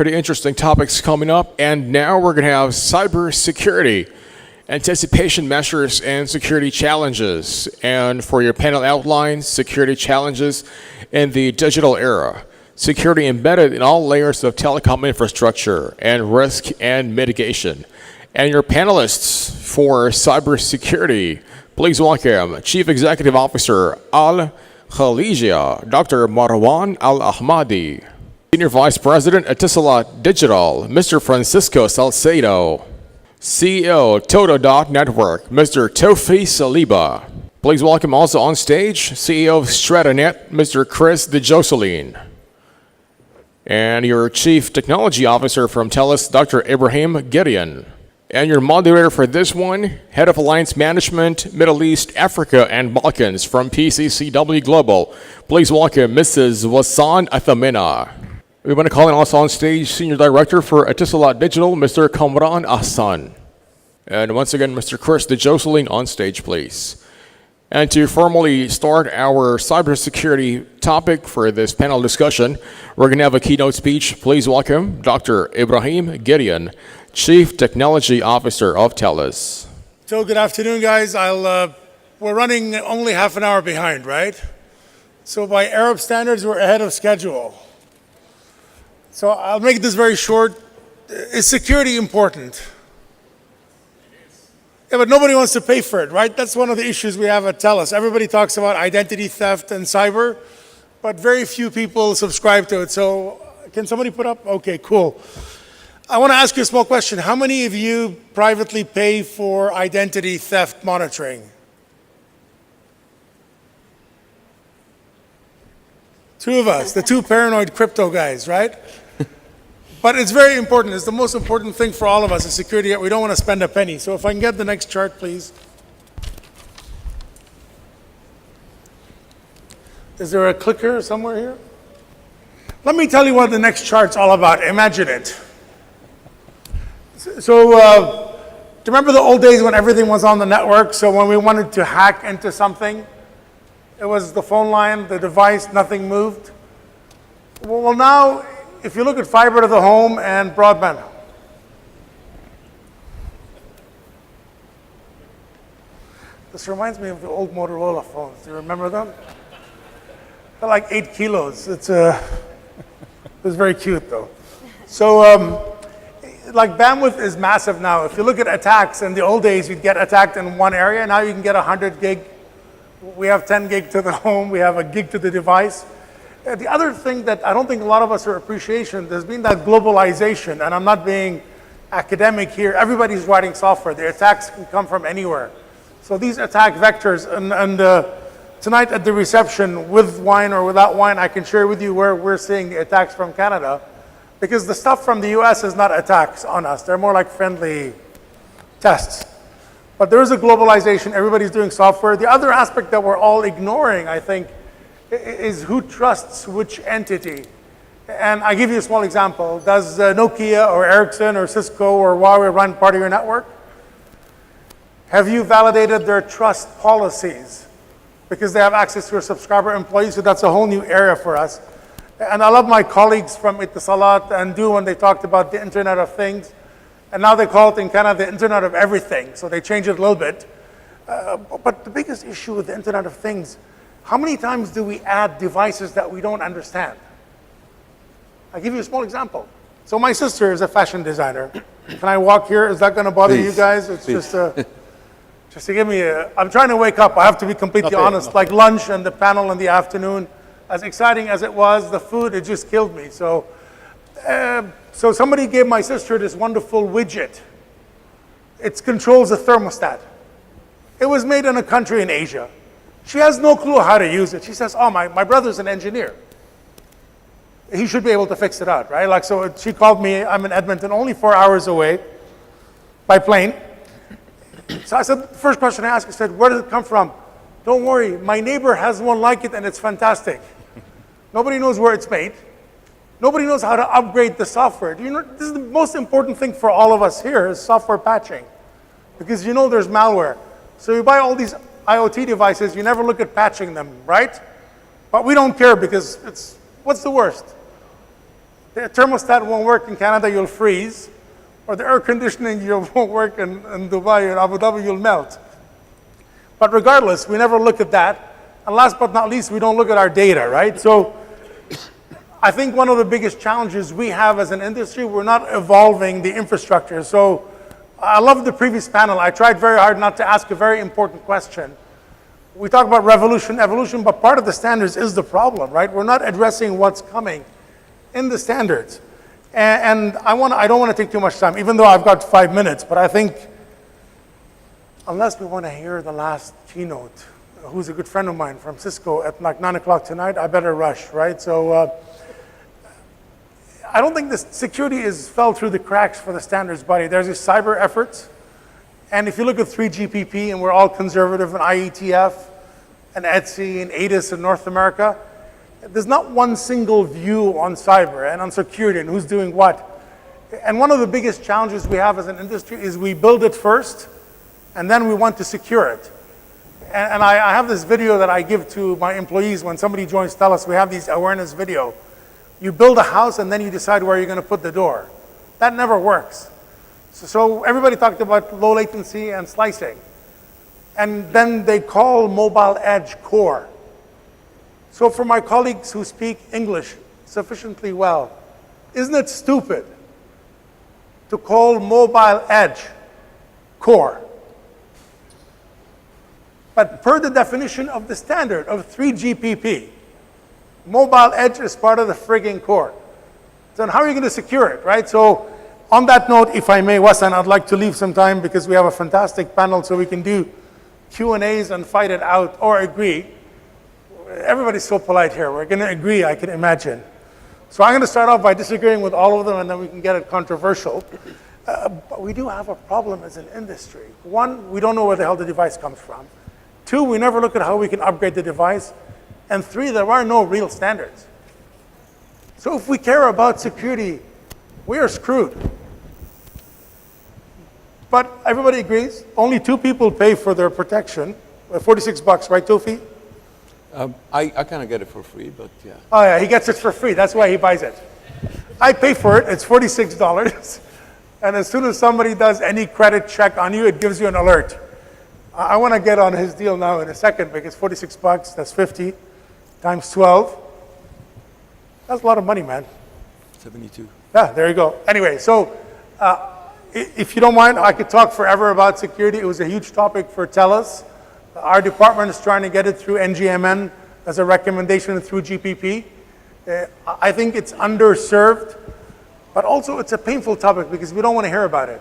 Pretty interesting topics coming up. And now we're going to have cybersecurity, anticipation measures, and security challenges. And for your panel outline, security challenges in the digital era. Security embedded in all layers of telecom infrastructure and risk and mitigation. And your panelists for cybersecurity, please welcome Chief Executive Officer Al Khalijia, Dr. Marwan Al-Ahmadi. Senior Vice President Etisalat Digital, Mr. Francisco Salcedo. CEO Toto Network, Mr. Tofi Saliba. Please welcome also on stage CEO of StrataNet, Mr. Chris DeJocelyn. And your Chief Technology Officer from TELUS, Dr. Ibrahim Gideon. And your moderator for this one, Head of Alliance Management, Middle East, Africa, and Balkans from PCCW Global. Please welcome Mrs. Wasan Athamina. We want to call in also on stage Senior Director for Etisalat Digital, Mr. Kamran Ahsan. And once again, Mr. Chris DeJocelyn on stage, please. And to formally start our cybersecurity topic for this panel discussion, we're going to have a keynote speech. Please welcome Dr. Ibrahim Gideon, Chief Technology Officer of TELUS. So good afternoon, guys. We're running only half an hour behind, right? So by Arab standards, we're ahead of schedule. So I'll make this very short. Is security important? Yeah, but nobody wants to pay for it, right? That's one of the issues we have at TELUS. Everybody talks about identity theft and cyber, but very few people subscribe to it. So can somebody put up? Okay, cool. I want to ask you a small question. How many of you privately pay for identity theft monitoring? Two of us, the two paranoid crypto guys, right? But it's very important. It's the most important thing for all of us is security. We don't want to spend a penny. So if I can get the next chart, please. Is there a clicker somewhere here? Let me tell you what the next chart's all about. Imagine it. So do you remember the old days when everything was on the network? So when we wanted to hack into something, it was the phone line, the device, nothing moved. Well, now, if you look at fiber to the home and broadband, this reminds me of the old Motorola phones. Do you remember them? They're like 8 kilos. It was very cute though. So like bandwidth is massive now. If you look at attacks, in the old days you'd get attacked in one area. Now you can get 100 gig. We have 10 gig to the home. We have a gig to the device. The other thing that I don't think a lot of us are appreciating, there's been that globalization, and I'm not being academic here. Everybody's writing software. The attacks can come from anywhere. So these attack vectors, and tonight at the reception, with wine or without wine, I can share with you where we're seeing the attacks from Canada, because the stuff from the US is not attacks on us. They're more like friendly tests. But there is a globalization. Everybody's doing software. The other aspect that we're all ignoring, I think, is who trusts which entity. And I give you a small example. Does Nokia or Ericsson or Cisco or Huawei run part of your network? Have you validated their trust policies? Because they have access to your subscriber employees, so that's a whole new area for us. And I love my colleagues from Etisalat and Du when they talked about the Internet of Things. And now they call it in Canada the Internet of Everything, so they change it a little bit. But the biggest issue with the Internet of Things, how many times do we add devices that we don't understand? I'll give you a small example. So my sister is a fashion designer. Can I walk here? Is that going to bother you guys? It's just to give me I'm trying to wake up. I have to be completely honest. Like lunch and the panel in the afternoon, as exciting as it was, the food, it just killed me. So somebody gave my sister this wonderful widget. It controls a thermostat. It was made in a country in Asia. She has no clue how to use it. She says, oh, my brother's an engineer. He should be able to fix it out, right? Like, so she called me, I'm in Edmonton, only 4 hours away by plane. So I said, the first question I asked, I said, where did it come from? Don't worry, my neighbor has one like it and it's fantastic. Nobody knows where it's made. Nobody knows how to upgrade the software. Do you know, this is the most important thing for all of us here is software patching. Because you know there's malware. So you buy all these IoT devices, you never look at patching them, right? But we don't care because what's the worst? The thermostat won't work in Canada, you'll freeze. Or the air conditioning won't work in Dubai or Abu Dhabi, you'll melt. But regardless, we never look at that. And last but not least, we don't look at our data, right? So I think one of the biggest challenges we have as an industry, we're not evolving the infrastructure. So I love the previous panel. I tried very hard not to ask a very important question. We talk about revolution, evolution, but part of the standards is the problem, right? We're not addressing what's coming in the standards. And I don't want to take too much time, even though I've got 5 minutes, but I think unless we want to hear the last keynote, who's a good friend of mine from Cisco at like 9 o'clock tonight, I better rush, right? So I don't think this security fell through the cracks for the standards body. There's these cyber efforts, and if you look at 3GPP, and we're all conservative, and IETF, and ETSI, and ATIS in North America, there's not one single view on cyber and on security and who's doing what. And one of the biggest challenges we have as an industry is we build it first, and then we want to secure it. And I have this video that I give to my employees when somebody joins TELUS. We have these awareness video. You build a house, and then you decide where you're going to put the door. That never works. So everybody talked about low latency and slicing. And then they call mobile edge core. So for my colleagues who speak English sufficiently well, isn't it stupid to call mobile edge core? But per the definition of the standard of 3GPP, mobile edge is part of the frigging core. So how are you going to secure it, right? So on that note, if I may, Wasan, I'd like to leave some time because we have a fantastic panel so we can do Q&As and fight it out or agree. Everybody's so polite here. We're going to agree, I can imagine. So I'm going to start off by disagreeing with all of them, and then we can get it controversial. But we do have a problem as an industry. One, we don't know where the hell the device comes from. Two, we never look at how we can upgrade the device. And three, there are no real standards. So if we care about security, we are screwed. But everybody agrees, only 2 people pay for their protection. $46, right, Tofi? I kind of get it for free, but yeah. Oh yeah, he gets it for free. That's why he buys it. I pay for it. It's $46. And as soon as somebody does any credit check on you, it gives you an alert. I want to get on his deal now in a second because $46, that's 50 times 12. That's a lot of money, man. 72. Yeah, there you go. Anyway, so if you don't mind, I could talk forever about security. It was a huge topic for TELUS. Our department is trying to get it through NGMN as a recommendation through GPP. I think it's underserved, but also it's a painful topic because we don't want to hear about it.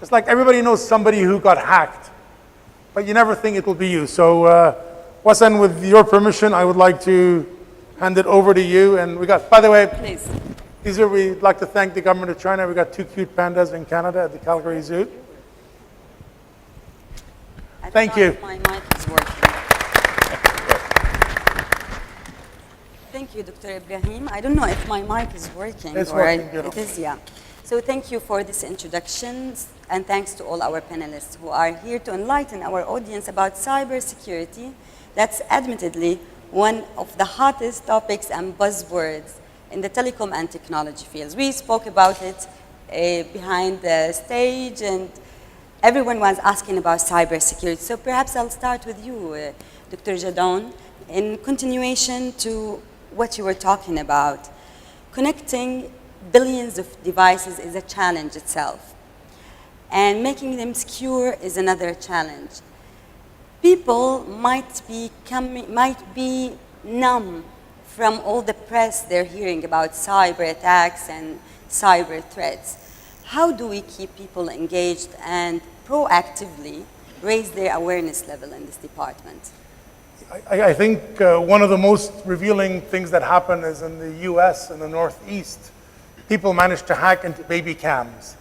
It's like everybody knows somebody who got hacked, but you never think it will be you. So, Wasan, with your permission, I would like to hand it over to you. And we got, by the way, Please. we'd like to thank the government of China. We got 2 cute pandas in Canada at the Calgary Zoo. Thank you. My mic is working. Thank you, Dr. Ibrahim. I don't know if my mic is working. It's or working, it beautiful. is, yeah. So thank you for this introduction, and thanks to all our panelists who are here to enlighten our audience about cybersecurity. That's admittedly one of the hottest topics and buzzwords in the telecom and technology fields. We spoke about it behind the stage, and everyone was asking about cybersecurity. So perhaps I'll start with you, Dr. Jadon, in continuation to what you were talking about. Connecting billions of devices is a challenge itself, and making them secure is another challenge. People might be numb from all the press they're hearing about cyber attacks and cyber threats. How do we keep people engaged and proactively raise their awareness level in this department? I think one of the most revealing things that happened is in the US, in the Northeast, people managed to hack into baby cams.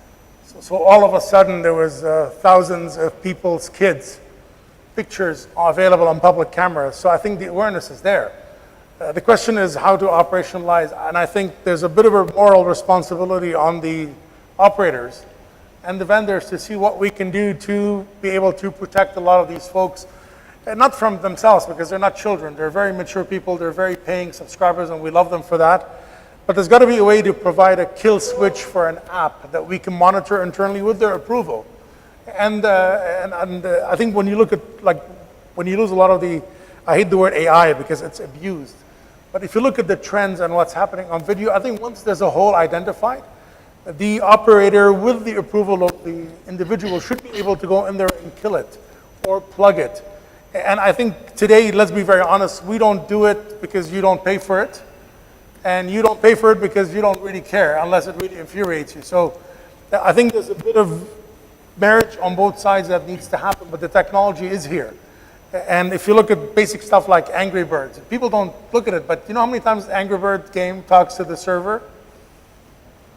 So all of a sudden there was thousands of people's kids' pictures available on public cameras. So I think the awareness is there. The question is how to operationalize, and I think there's a bit of a moral responsibility on the operators and the vendors to see what we can do to be able to protect a lot of these folks, and not from themselves because they're not children. They're very mature people. They're very paying subscribers, and we love them for that. But there's got to be a way to provide a kill switch for an app that we can monitor internally with their approval. And I think when you look at, like, when you lose a lot of the, I hate the word AI because it's abused. But if you look at the trends and what's happening on video, I think once there's a hole identified, the operator with the approval of the individual should be able to go in there and kill it or plug it. And I think today, let's be very honest, we don't do it because you don't pay for it. And you don't pay for it because you don't really care unless it really infuriates you. So I think there's a bit of marriage on both sides that needs to happen, but the technology is here. And if you look at basic stuff like Angry Birds, people don't look at it, but you know how many times the Angry Birds game talks to the server?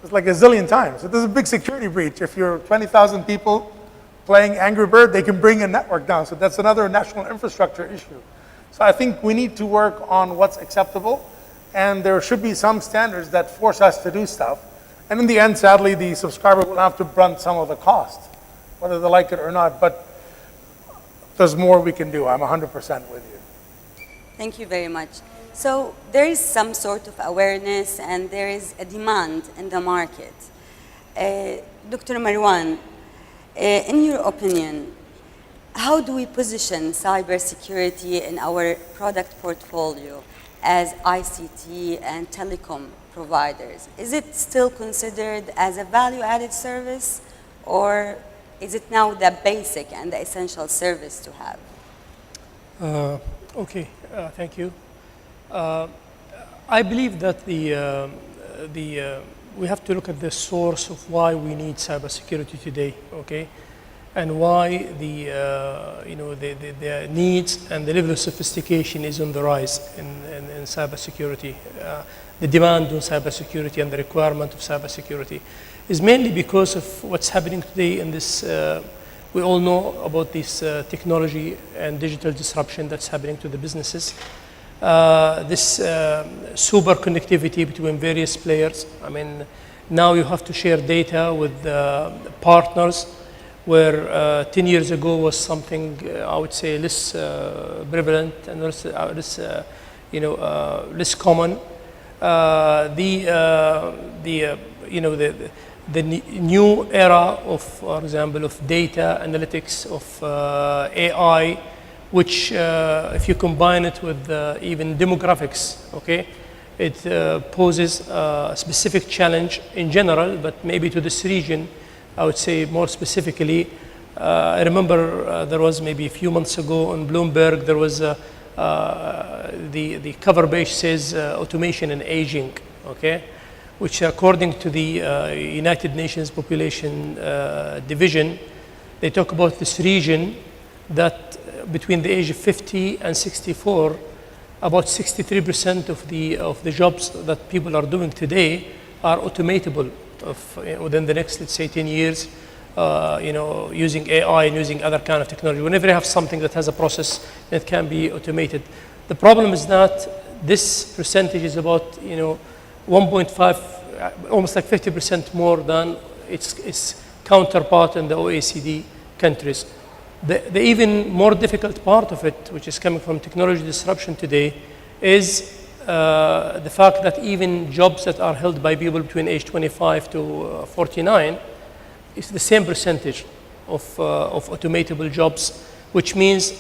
It's like a zillion times. So there's a big security breach. If you're 20,000 people playing Angry Bird, they can bring a network down. So that's another national infrastructure issue. So I think we need to work on what's acceptable, and there should be some standards that force us to do stuff. And in the end, sadly, the subscriber will have to brunt some of the cost, whether they like it or not. But there's more we can do. I'm 100% with you. Thank you very much. So there is some sort of awareness and there is a demand in the market. Dr. Marwan, in your opinion, how do we position cybersecurity in our product portfolio as ICT and telecom providers? Is it still considered as a value-added service, or is it now the basic and the essential service to have? Okay, thank you. I believe that we have to look at the source of why we need cybersecurity today, okay, and why the needs and the level of sophistication is on the rise in cybersecurity. The demand on cybersecurity and the requirement of cybersecurity is mainly because of what's happening today in this. We all know about this technology and digital disruption that's happening to the businesses. This super connectivity between various players. I mean, now you have to share data with partners, where 10 years ago was something I would say less prevalent and less common. The new era of, for example, of data analytics, of AI, which if you combine it with even demographics, okay, it poses a specific challenge in general, but maybe to this region, I would say more specifically. I remember there was maybe a few months ago on Bloomberg, there was the cover page says automation and aging, okay, which according to the United Nations Population Division, they talk about this region that between the age of 50 and 64, about 63% of the jobs that people are doing today are automatable within the next, let's say, 10 years, using AI and using other kind of technology. Whenever you have something that has a process that can be automated. The problem is that this percentage is about, 1.5, almost like 50% more than its counterpart in the OECD countries. The even more difficult part of it, which is coming from technology disruption today, is the fact that even jobs that are held by people between age 25 to 49 is the same percentage of automatable jobs, which means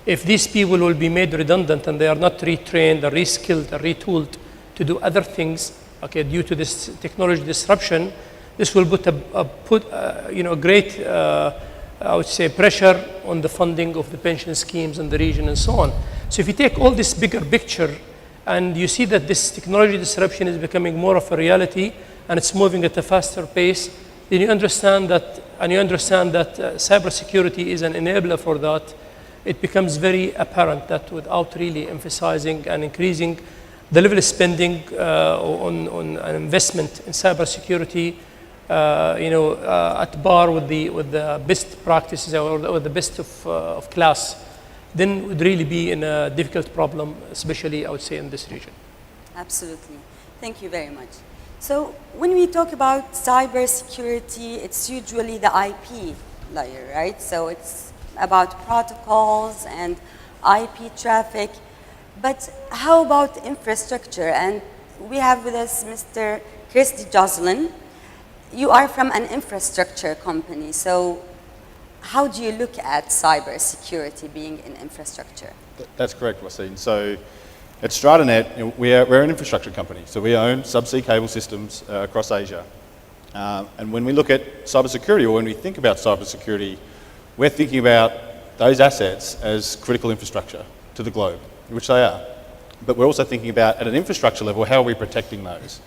if these people will be made redundant and they are not retrained or reskilled or retooled to do other things, okay, due to this technology disruption, this will put a great I would say pressure on the funding of the pension schemes in the region and so on. So if you take all this bigger picture and you see that this technology disruption is becoming more of a reality and it's moving at a faster pace, then you understand that, cybersecurity is an enabler for that. It becomes very apparent that without really emphasizing and increasing the level of spending on an investment in cybersecurity, at par with the best practices or the best of class, then would really be in a difficult problem, especially I would say in this region. Absolutely. Thank you very much. So when we talk about cybersecurity, it's usually the IP layer, right? So it's about protocols and IP traffic. But how about infrastructure and we have with us Mr. Chris Joslin. You are from an infrastructure company, so how do you look at cybersecurity being in infrastructure? That's correct, Wasim. So at StrataNet, we're an infrastructure company. So we own subsea cable systems across Asia. And when we look at cybersecurity, or when we think about cybersecurity, we're thinking about those assets as critical infrastructure to the globe, which they are. But we're also thinking about, at an infrastructure level, how are we protecting those?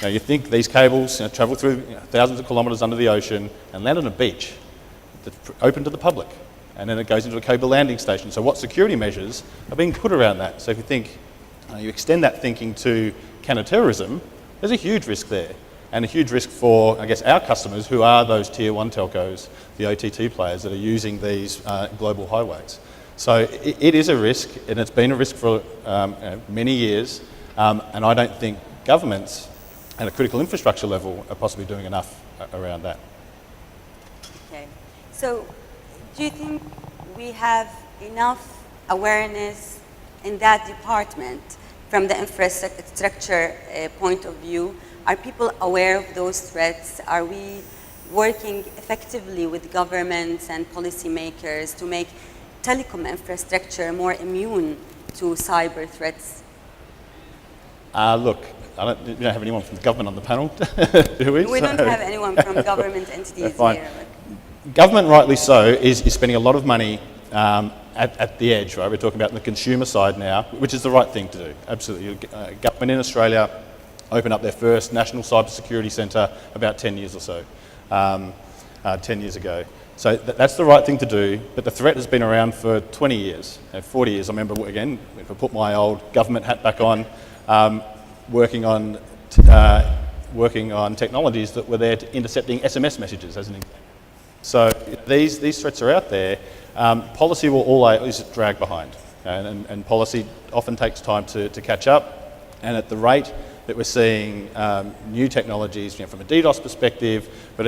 Now, you think these cables travel through thousands of kilometres under the ocean and land on a beach that's open to the public, and then it goes into a cable landing station. So what security measures are being put around that? So if you think, you extend that thinking to counter-terrorism, there's a huge risk there, and a huge risk for, I guess, our customers, who are those tier one telcos, the OTT players that are using these global highways. So it is a risk, and it's been a risk for many years, and I don't think governments at a critical infrastructure level are possibly doing enough around that. Okay. So do you think we have enough awareness in that department from the infrastructure point of view? Are people aware of those threats? Are we working effectively with governments and policymakers to make telecom infrastructure more immune to cyber threats? Look, we don't have anyone from government on the panel, do we? We don't have anyone from government entities Fine. here. Government, rightly so, is spending a lot of money at the edge, right? We're talking about the consumer side now, which is the right thing to do, absolutely. Government in Australia opened up their first national cybersecurity centre about 10 years or so, 10 years ago. So that's the right thing to do, but the threat has been around for 20 years, 40 years. I remember, again, if I put my old government hat back on, working on technologies that were there to intercepting SMS messages, as an example. So these threats are out there. Policy will always drag behind, and policy often takes time to catch up, and at the rate that we're seeing new technologies, from a DDoS perspective, but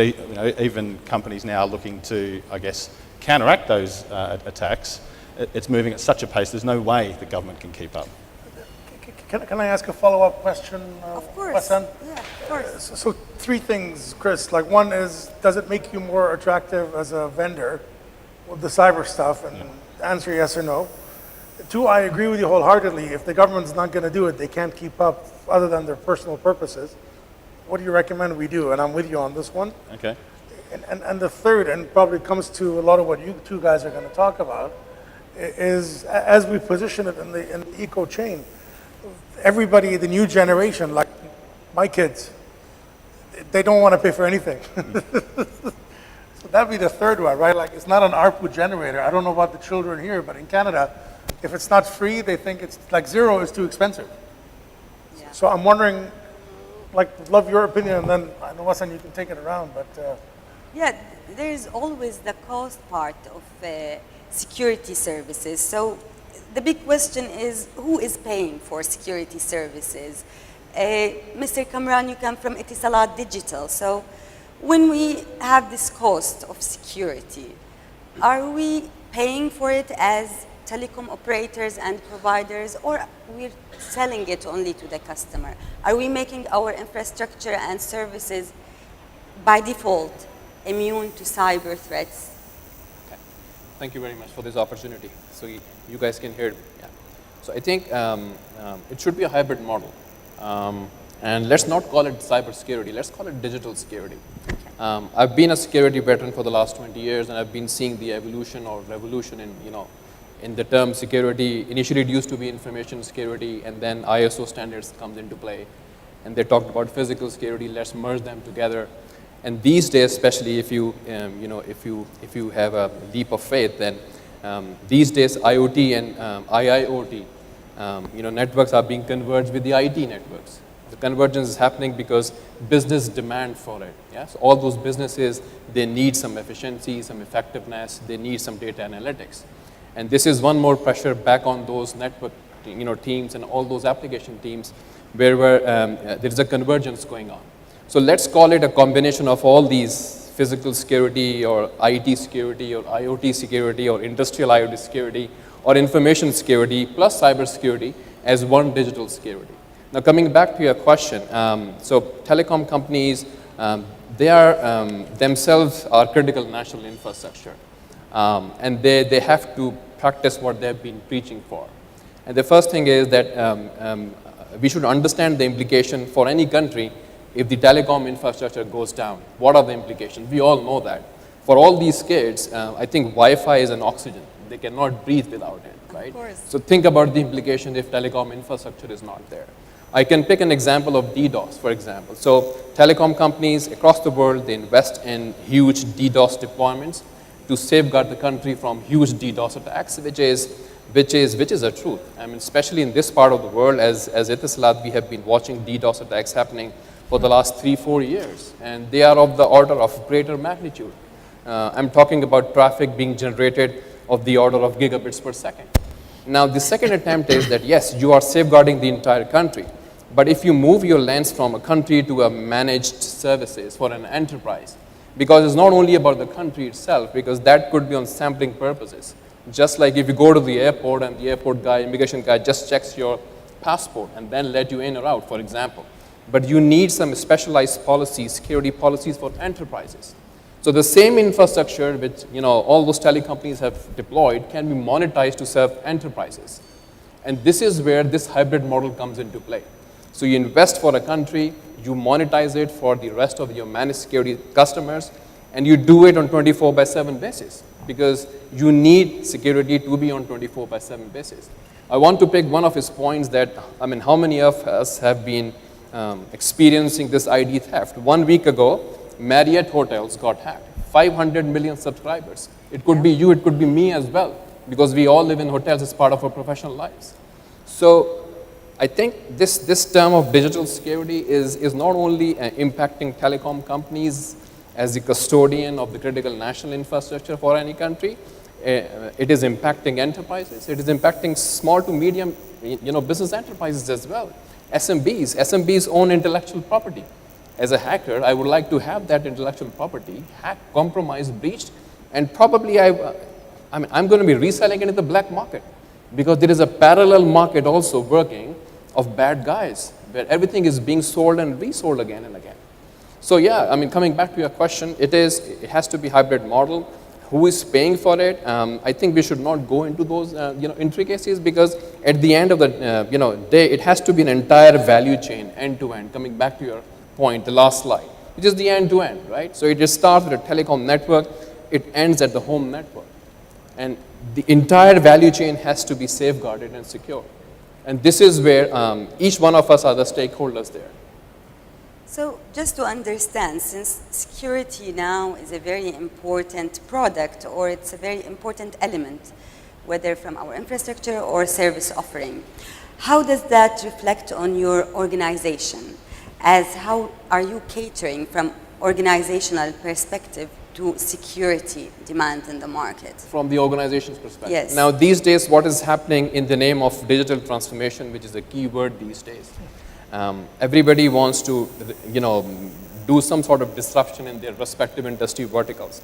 even companies now looking to, I guess, counteract those attacks, it's moving at such a pace, there's no way the government can keep up. Can I ask a follow-up question? Of course. Hassan? Yeah, of course. So three things, Chris. Like, one is, does it make you more attractive as a vendor with the cyber stuff? And answer yes or no. Two, I agree with you wholeheartedly. If the government's not going to do it, they can't keep up other than their personal purposes. What do you recommend we do? And I'm with you on this one. Okay. And the third, and probably comes to a lot of what you two guys are going to talk about, is as we position it in the eco chain, everybody, the new generation, like my kids, they don't want to pay for anything. So that'd be the third one, right? Like, it's not an ARPU generator. I don't know about the children here, but in Canada, if it's not free, they think it's like zero is too expensive. Yeah. So I'm wondering, like, love your opinion, and then I know, Hassan, you can take it around, but. Yeah, there's always the cost part of security services. So the big question is, who is paying for security services? Mr. Kamran, you come from Etisalat Digital. So when we have this cost of security, are we paying for it as telecom operators and providers, or we're selling it only to the customer? Are we making our infrastructure and services by default immune to cyber threats? Okay. Thank you very much for this opportunity. So you guys can hear me. Yeah. So I think it should be a hybrid model. And let's not call it cybersecurity, let's call it digital security. I've been a security veteran for the last 20 years, and I've been seeing the evolution or revolution in the term security. Initially it used to be information security, and then ISO standards comes into play. And they talked about physical security, let's merge them together. And these days, especially if you have a leap of faith, then these days IoT and IIoT, networks are being converged with the IT networks. The convergence is happening because business demand for it. Yeah? So all those businesses, they need some efficiency, some effectiveness, they need some data analytics. And this is one more pressure back on those network teams and all those application teams where there is a convergence going on. So let's call it a combination of all these physical security or IT security or IoT security or industrial IoT security or information security plus cyber security as one digital security. Now, coming back to your question, so telecom companies, they are themselves are critical national infrastructure, and they have to practice what they've been preaching for. And the first thing is that we should understand the implication for any country if the telecom infrastructure goes down. What are the implications? We all know that. For all these kids, I think Wi-Fi is an oxygen. They cannot breathe without it, right? Of course. So think about the implication if telecom infrastructure is not there. I can pick an example of DDoS, for example. So telecom companies across the world, they invest in huge DDoS deployments to safeguard the country from huge DDoS attacks, which is a truth. I mean, especially in this part of the world, as Etisalat, we have been watching DDoS attacks happening for the last 3-4 years, and they are of the order of greater magnitude. I'm talking about traffic being generated of the order of gigabits per second. Now, the second attempt is that, yes, you are safeguarding the entire country, but if you move your lens from a country to a managed services for an enterprise, because it's not only about the country itself, because that could be on sampling purposes. Just like if you go to the airport and the airport guy, immigration guy just checks your passport and then let you in or out, for example. But you need some specialized policies, security policies for enterprises. So the same infrastructure which all those telecompanies have deployed can be monetized to serve enterprises. And this is where this hybrid model comes into play. So you invest for a country, you monetize it for the rest of your managed security customers, and you do it on 24/7 basis because you need security to be on 24/7 basis. I want to pick one of his points that, I mean, how many of us have been experiencing this ID theft? 1 week ago, Marriott hotels got hacked. 500 million subscribers. It could be you, it could be me as well, because we all live in hotels as part of our professional lives. So I think this term of digital security is not only impacting telecom companies as the custodian of the critical national infrastructure for any country, it is impacting enterprises, it is impacting small to medium business enterprises as well. SMBs own intellectual property. As a hacker, I would like to have that intellectual property hacked, compromised, breached, and probably I'm going to be reselling it in the black market because there is a parallel market also working of bad guys where everything is being sold and resold again and again. So yeah, I mean, coming back to your question, it has to be hybrid model. Who is paying for it? I think we should not go into those intricacies because at the end of the day, it has to be an entire value chain, end to end. Coming back to your point, the last slide, which is the end to end, right? So it just starts with a telecom network, it ends at the home network, and the entire value chain has to be safeguarded and secure. And this is where each one of us are the stakeholders there. So just to understand, since security now is a very important product or it's a very important element, whether from our infrastructure or service offering, how does that reflect on your organization? How are you catering from organizational perspective to security demand in the market? From the organization's perspective. Yes. Now these days, what is happening in the name of digital transformation, which is a key word these days, everybody wants to do some sort of disruption in their respective industry verticals.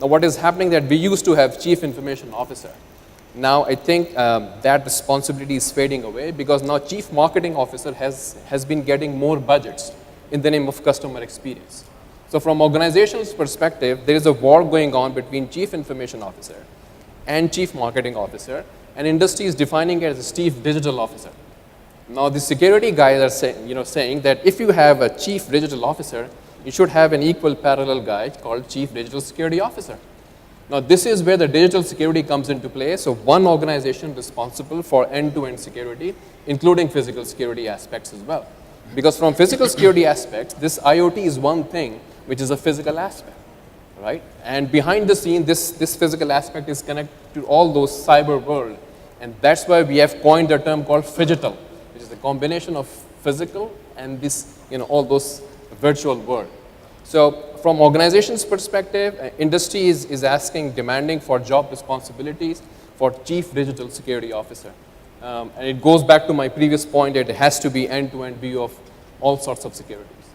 Now what is happening that we used to have chief information officer. Now I think that responsibility is fading away because now chief marketing officer has been getting more budgets in the name of customer experience. So from organization's perspective, there is a war going on between chief information officer and chief marketing officer, and industry is defining it as a chief digital officer. Now the security guys are saying that if you have a chief digital officer, you should have an equal parallel guy called chief digital security officer. Now this is where the digital security comes into play. So one organization responsible for end-to-end security, including physical security aspects as well. Because from physical security aspects, this IoT is one thing, which is a physical aspect, right? And behind the scene, this physical aspect is connected to all those cyber world. And that's why we have coined a term called phygital, which is a combination of physical and this, all those virtual world. So from organization's perspective, industry is asking, demanding for job responsibilities for chief digital security officer. And it goes back to my previous point that it has to be end-to-end view of all sorts of securities.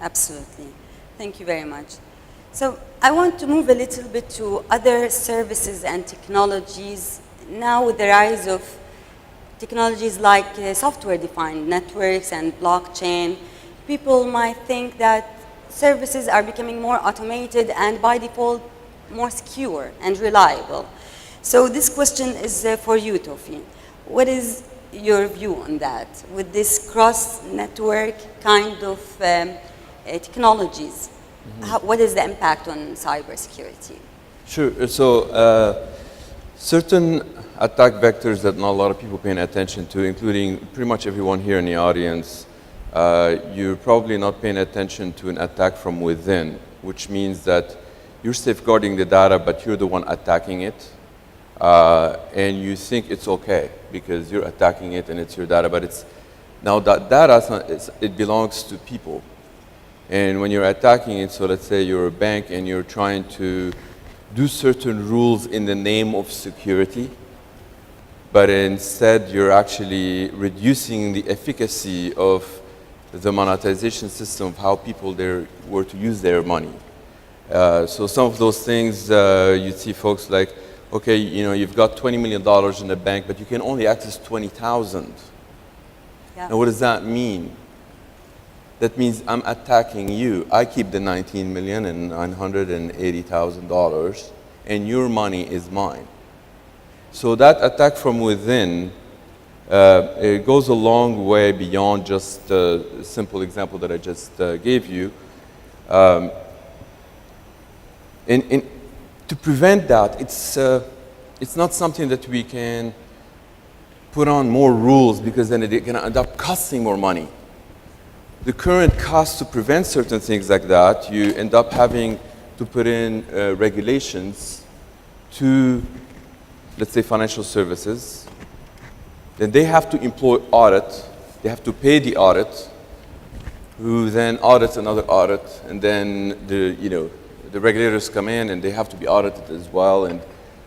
Absolutely. Thank you very much. So I want to move a little bit to other services and technologies. Now with the rise of technologies like software-defined networks and blockchain, people might think that services are becoming more automated and by default more secure and reliable. So this question is for you, Tofi. What is your view on that with this cross-network kind of technologies? What is the impact on cybersecurity? Sure. So certain attack vectors that not a lot of people paying attention to, including pretty much everyone here in the audience, you're probably not paying attention to an attack from within, which means that you're safeguarding the data, but you're the one attacking it. And you think it's okay because you're attacking it and it's your data, but it's now that data, it belongs to people. And when you're attacking it, so let's say you're a bank and you're trying to do certain rules in the name of security, but instead you're actually reducing the efficacy of the monetization system of how people there were to use their money. So some of those things you see folks like, okay, you know, you've got $20 million in the bank, but you can only access 20,000. Yeah. Now what does that mean? That means I'm attacking you. I keep the $19,980,000 and your money is mine. So that attack from within, it goes a long way beyond just the simple example that I just gave you. To prevent that, it's not something that we can put on more rules because then it's going to end up costing more money. The current cost to prevent certain things like that, you end up having to put in regulations to, let's say, financial services. Then they have to employ audit. They have to pay the audit, who then audits another audit, and then the regulators come in and they have to be audited as well. And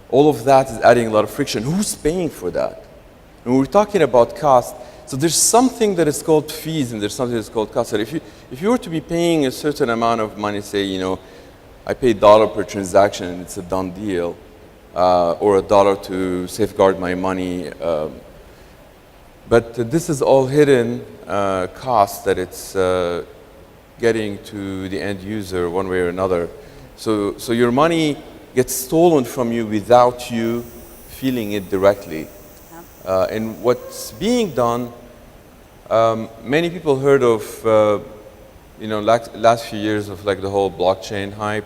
all of that is adding a lot of friction. Who's paying for that? And we're talking about cost. So there's something that is called fees and there's something that's called cost. So if you were to be paying a certain amount of money, say, I pay $1 per transaction and it's a done deal, or $1 to safeguard my money. But this is all hidden cost that it's getting to the end user one way or another. So your money gets stolen from you without you feeling it directly. And what's being done, many people heard of, last few years of like the whole blockchain hype.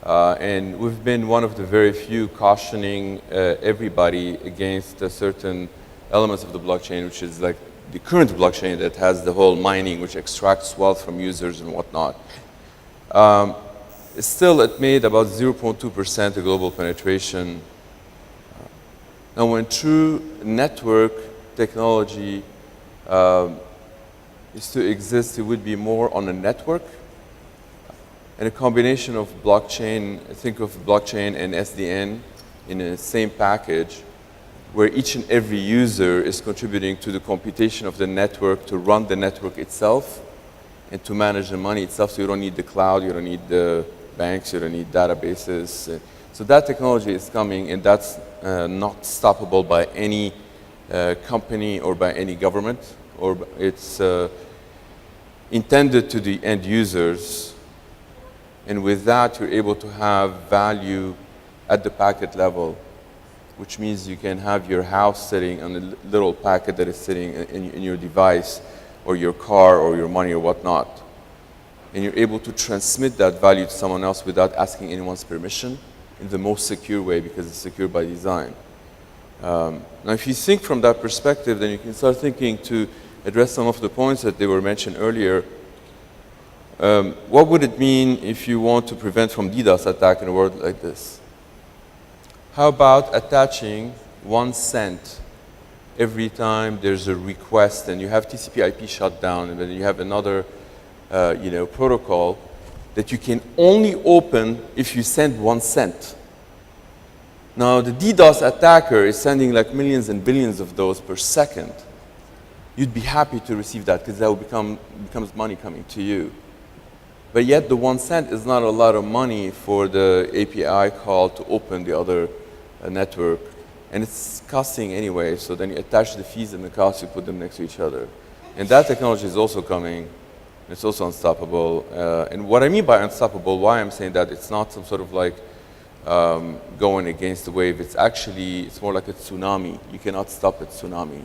And we've been one of the very few cautioning everybody against certain elements of the blockchain, which is like the current blockchain that has the whole mining, which extracts wealth from users and whatnot. Still, it made about 0.2% of global penetration. Now, when true network technology is to exist, it would be more on a network and a combination of blockchain. Think of blockchain and SDN in the same package, where each and every user is contributing to the computation of the network to run the network itself and to manage the money itself. So you don't need the cloud, you don't need the banks, you don't need databases. So that technology is coming, and that's not stoppable by any company or by any government, or it's intended to the end users. And with that, you're able to have value at the packet level, which means you can have your house sitting on a little packet that is sitting in your device or your car or your money or whatnot. And you're able to transmit that value to someone else without asking anyone's permission in the most secure way, because it's secure by design. Now, if you think from that perspective, then you can start thinking to address some of the points that they were mentioned earlier. What would it mean if you want to prevent from DDoS attack in a world like this? How about attaching 1 cent every time there's a request and you have TCP/IP shut down, and then you have another protocol that you can only open if you send 1 cent. Now, the DDoS attacker is sending like millions and billions of those per second. You'd be happy to receive that because that will becomes money coming to you. But yet the 1 cent is not a lot of money for the API call to open the other network. and it's costing anyway, so then you attach the fees and the costs, you put them next to each other. And that technology is also coming. It's also unstoppable. And what I mean by unstoppable, why I'm saying that, it's not some sort of like going against the wave. It's more like a tsunami. You cannot stop a tsunami.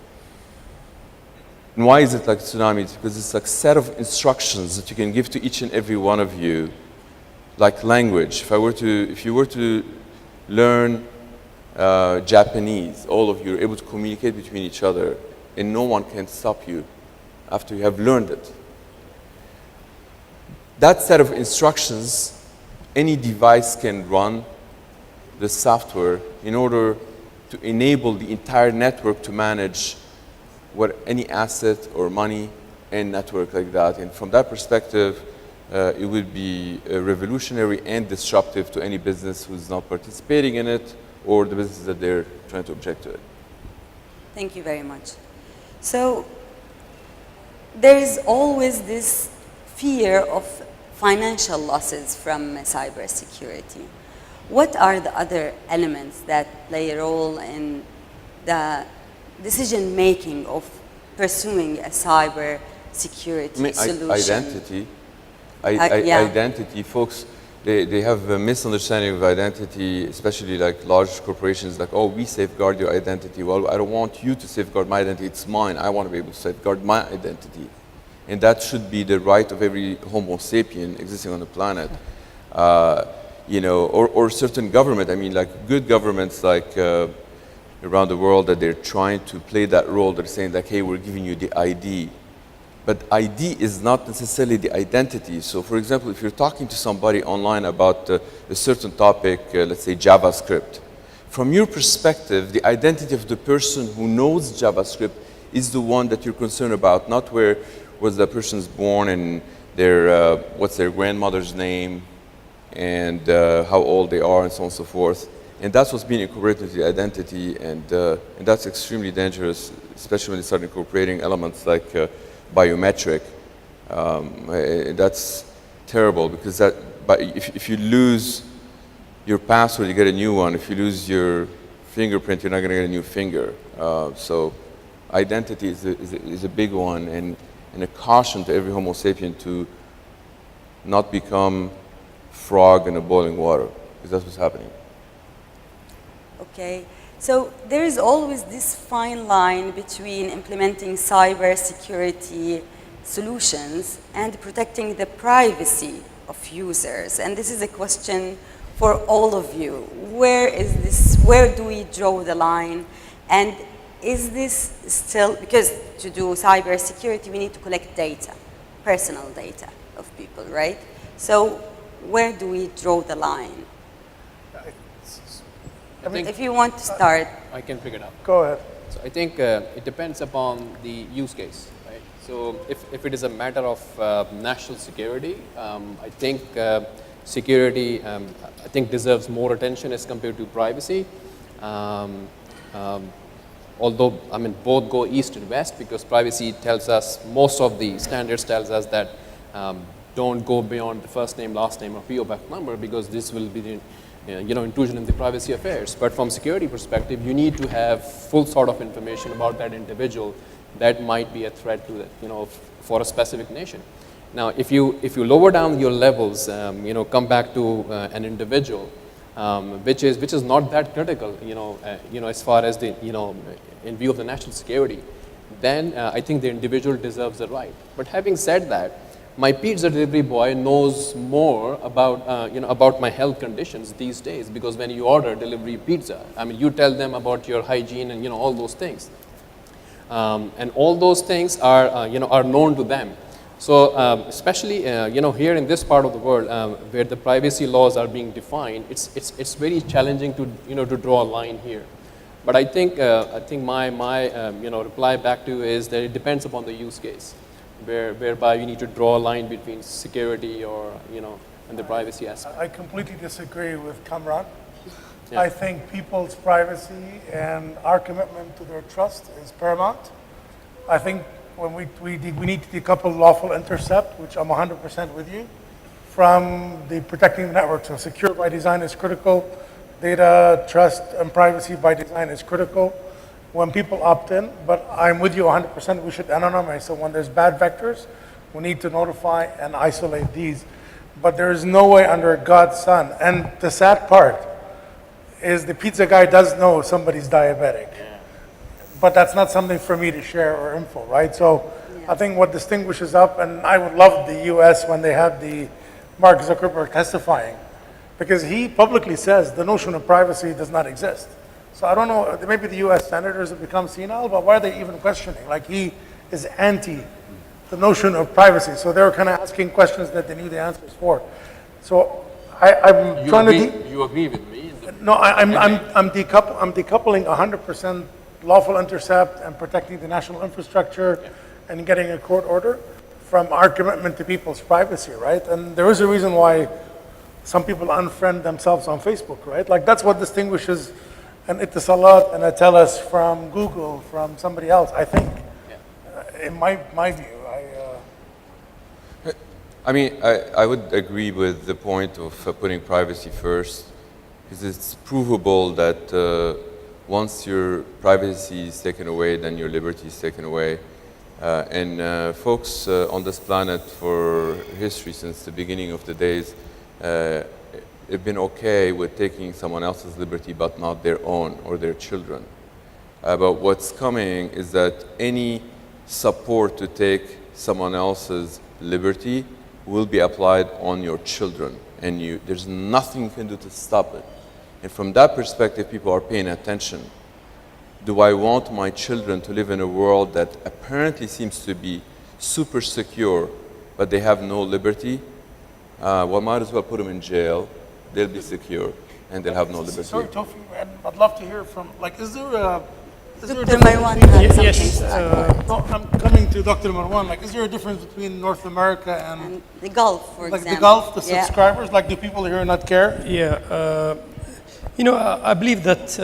And why is it like a tsunami? It's because it's like a set of instructions that you can give to each and every one of you, like language. If you were to learn Japanese, all of you are able to communicate between each other, and no one can stop you after you have learned it. That set of instructions, any device can run the software in order to enable the entire network to manage any asset or money and network like that. And from that perspective, it would be revolutionary and disruptive to any business who's not participating in it, or the businesses that they're trying to object to it. Thank you very much. So there is always this fear of financial losses from cybersecurity. What are the other elements that play a role in the decision making of pursuing a cyber security solution? Identity. Yeah. Identity, folks, they have a misunderstanding of identity, especially like large corporations, like, oh, we safeguard your identity. Well, I don't want you to safeguard my identity, it's mine. I want to be able to safeguard my identity. And that should be the right of every Homo sapien existing on the planet. You know, or certain government, I mean, like good governments like around the world, that they're trying to play that role. They're saying like, hey, we're giving you the ID. But ID is not necessarily the identity. So for example, if you're talking to somebody online about a certain topic, let's say JavaScript, from your perspective, the identity of the person who knows JavaScript is the one that you're concerned about, not where was the person's born and their, what's their grandmother's name and how old they are and so on and so forth. And that's what's being incorporated into the identity, and that's extremely dangerous, especially when they start incorporating elements like biometric. That's terrible, because if you lose your password, you get a new one. If you lose your fingerprint, you're not going to get a new finger. So identity is a big one, and a caution to every Homo sapien to not become frog in a boiling water, because that's what's happening. Okay, so there is always this fine line between implementing cybersecurity solutions and protecting the privacy of users. And this is a question for all of you. Where do we draw the line? And is this still, because to do cybersecurity, we need to collect data, personal data of people, right? So where do we draw the line? If you want to start. I can pick it up. Go ahead. So I think it depends upon the use case, right? So if it is a matter of national security, I think security I think deserves more attention as compared to privacy. Although I mean both go east and west, because privacy tells us, most of the standards tells us that don't go beyond the first name, last name, or PO box number, because this will be the intrusion in the privacy affairs. But from security perspective, you need to have full sort of information about that individual that might be a threat to the, for a specific nation. Now, if you lower down your levels, come back to an individual, which is not that critical, as far as the, in view of the national security, then I think the individual deserves the right. But having said that, my pizza delivery boy knows more about, about my health conditions these days, because when you order delivery pizza, I mean, you tell them about your hygiene and, all those things. And all those things are, are known to them. So especially, here in this part of the world, where the privacy laws are being defined, it's very challenging to, to draw a line here. But I think my reply back to you is that it depends upon the use case, whereby you need to draw a line between security or, and the privacy aspect. I completely disagree with Kamran. Yeah. I think people's privacy and our commitment to their trust is paramount. I think when we need to decouple lawful intercept, which I'm 100% with you, from the protecting the network. So secure by design is critical. Data, trust, and privacy by design is critical when people opt in, but I'm with you 100%. We should anonymize. So when there's bad vectors, we need to notify and isolate these. But there is no way under God's sun. And the sad part is the pizza guy does know somebody's diabetic. But that's not something for me to share or info, right? So I think what distinguishes up, and I would love the US when they have the Mark Zuckerberg testifying, because he publicly says the notion of privacy does not exist. So I don't know, maybe the US senators have become senile, but why are they even questioning? Like, he is anti the notion of privacy. So they're kind of asking questions that they knew the answers for. So I'm trying to... You agree with me? No, I'm decoupling 100% lawful intercept and protecting the national infrastructure and getting a court order from our commitment to people's privacy, right? And there is a reason why some people unfriend themselves on Facebook, right? Like, that's what distinguishes an Itisalat and a Teles from Google, from somebody else, I think. In my view, I mean, I would agree with the point of putting privacy first, because it's provable that once your privacy is taken away, then your liberty is taken away. And folks on this planet for history, since the beginning of the days, have been okay with taking someone else's liberty, but not their own or their children. But what's coming is that any support to take someone else's liberty will be applied on your children, and there's nothing you can do to stop it. And from that perspective, people are paying attention. Do I want my children to live in a world that apparently seems to be super secure, but they have no liberty? Well, might as well put them in jail. They'll be secure, and they'll have no liberty. sorry, Tofi, I'd love to hear from, like, is there a Dr. Marwan had something Yes, to add. No, I'm coming to Dr. Marwan. Like, is there a difference between North America and And the Gulf, for like example. the Gulf, the Yeah. subscribers? Like, do people here not care? Yeah, you know, I believe that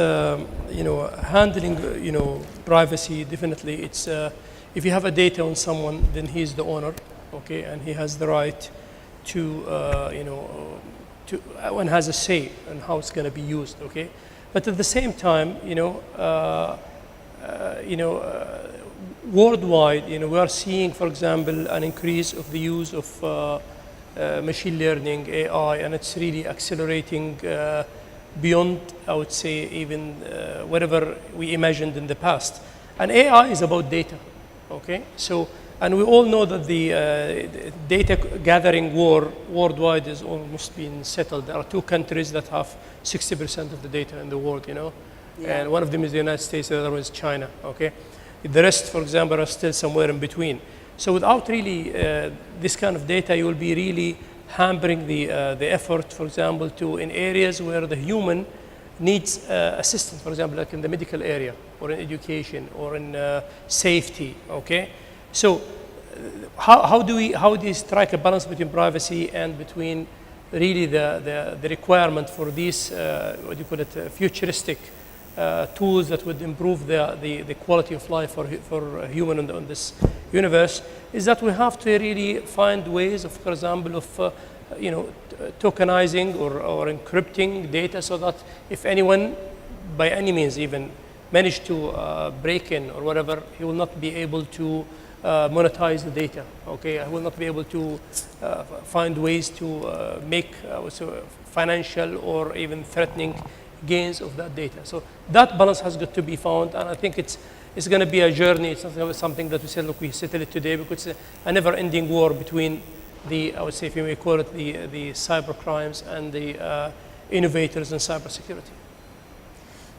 you know, handling privacy, definitely it's if you have a data on someone, then he's the owner, okay, and he has the right to one has a say on how it's going to be used, okay. But at the same time, worldwide, we are seeing, for example, an increase of the use of machine learning, AI, and it's really accelerating beyond, I would say, even whatever we imagined in the past. And AI is about data, okay? So, and we all know that the data gathering war worldwide is almost been settled. There are two countries that have 60% of the data in the world, Yeah. and one of them is the United States, the other one is China, okay? The rest, for example, are still somewhere in between. So without really this kind of data, you will be really hampering the effort, for example, in areas where the human needs assistance, for example, like in the medical area, or in education, or in safety, okay? So how do you strike a balance between privacy and between really the requirement for these, what do you call it, futuristic tools that would improve the quality of life for a human on this universe, is that we have to really find ways of, for example, of tokenizing or encrypting data, so that if anyone, by any means even, managed to break in or whatever, he will not be able to monetize the data, okay? I will not be able to find ways to make financial or even threatening gains of that data. So that balance has got to be found, and I think it's going to be a journey. It's not something that we say, look, we settle it today, because it's a never-ending war between I would say, if you may call it, the cyber crimes and the innovators in cybersecurity.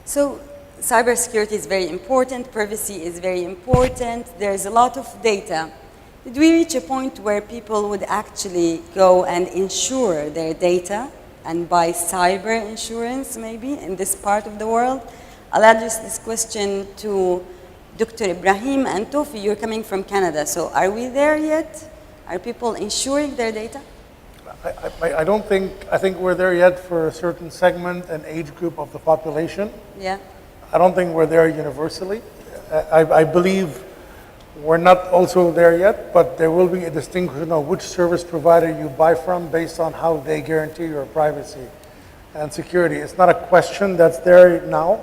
So cybersecurity is very important, privacy is very important, there's a lot of data. Did we reach a point where people would actually go and insure their data and buy cyber insurance maybe in this part of the world? I'll address this question to Dr. Ibrahim and Tofi. You're coming from Canada, so are we there yet? Are people insuring their data? I don't think, I think we're there yet for a certain segment and age group of the population. Yeah. I don't think we're there universally. I believe we're not also there yet, but there will be a distinction of which service provider you buy from based on how they guarantee your privacy. and security. It's not a question that's there now,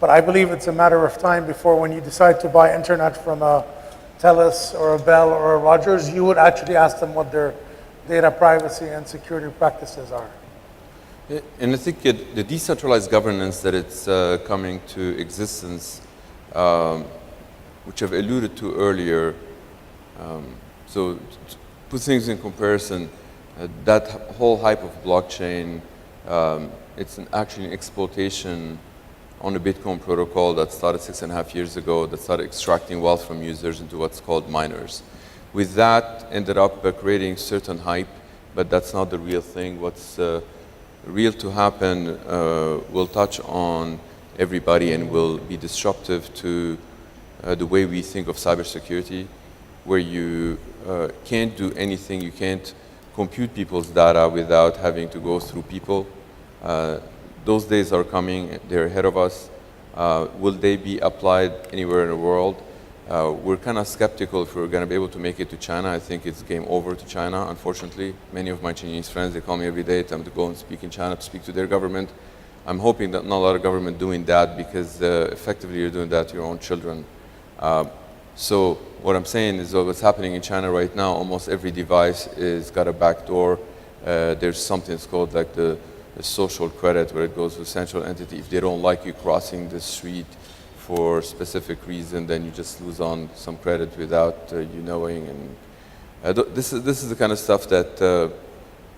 but I believe it's a matter of time before when you decide to buy internet from a TELUS or a Bell or a Rogers, you would actually ask them what their data privacy and security practices are. And I think the decentralized governance that it's coming to existence, which I've alluded to earlier, so to put things in comparison, that whole hype of blockchain, it's actually an exploitation on the Bitcoin protocol that started 6.5 years ago, that started extracting wealth from users into what's called miners. With that, ended up creating certain hype, but that's not the real thing. What's real to happen will touch on everybody and will be disruptive to the way we think of cybersecurity, where you can't do anything, you can't compute people's data without having to go through people. Those days are coming, they're ahead of us. Will they be applied anywhere in the world? We're kind of skeptical if we're going to be able to make it to China. I think it's game over to China, unfortunately. Many of my Chinese friends, they call me every day, tell me to go and speak in China, to speak to their government. I'm hoping that not a lot of government doing that, because effectively you're doing that to your own children. So what I'm saying is what's happening in China right now, almost every device is got a backdoor. There's something that's called like the social credit, where it goes to a central entity. If they don't like you crossing the street for a specific reason, then you just lose on some credit without you knowing. And this is the kind of stuff that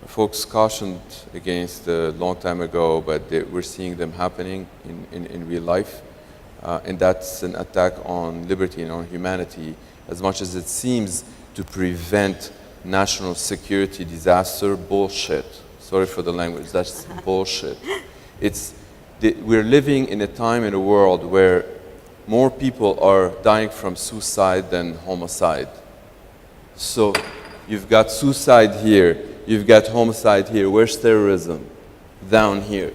folks cautioned against a long time ago, but we're seeing them happening in real life. And that's an attack on liberty and on humanity, as much as it seems to prevent national security disaster. Bullshit. Sorry for the language, that's bullshit. We're living in a time in a world where more people are dying from suicide than homicide. So you've got suicide here, you've got homicide here. Where's terrorism? Down here.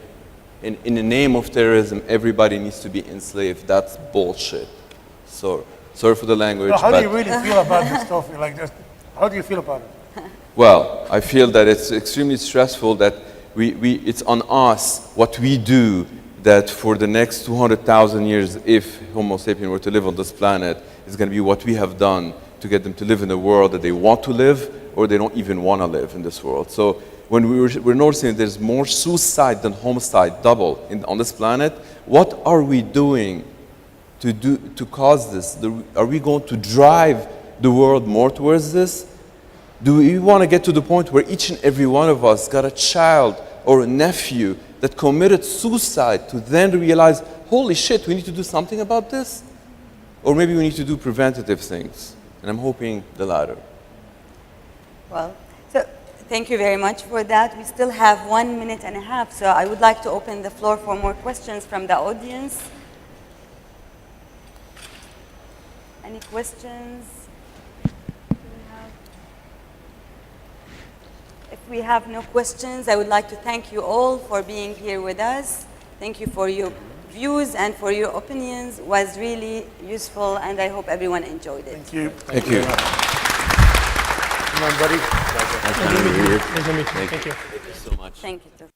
In the name of terrorism, everybody needs to be enslaved. That's bullshit. So sorry for the language. How do you really feel about this stuff? How do you feel about it? Well, I feel that it's extremely stressful that it's on us what we do, that for the next 200,000 years, if Homo sapien were to live on this planet, is going to be what we have done to get them to live in a world that they want to live, or they don't even want to live in this world. So when we're noticing there's more suicide than homicide, double on this planet, what are we doing to cause this? Are we going to drive the world more towards this? Do we want to get to the point where each and every one of us got a child or a nephew that committed suicide to then realize, holy shit, we need to do something about this? Or maybe we need to do preventative things. And I'm hoping the latter. Well, so thank you very much for that. We still have 1 minute and a half, so I would like to open the floor for more questions from the audience. Any questions? If we have no questions, I would like to thank you all for being here with us. Thank you for your views and for your opinions. It was really useful, and I hope everyone enjoyed it. Thank you. Thank you. Come on, buddy. Pleasure meeting you. Thank you so much. Thank you.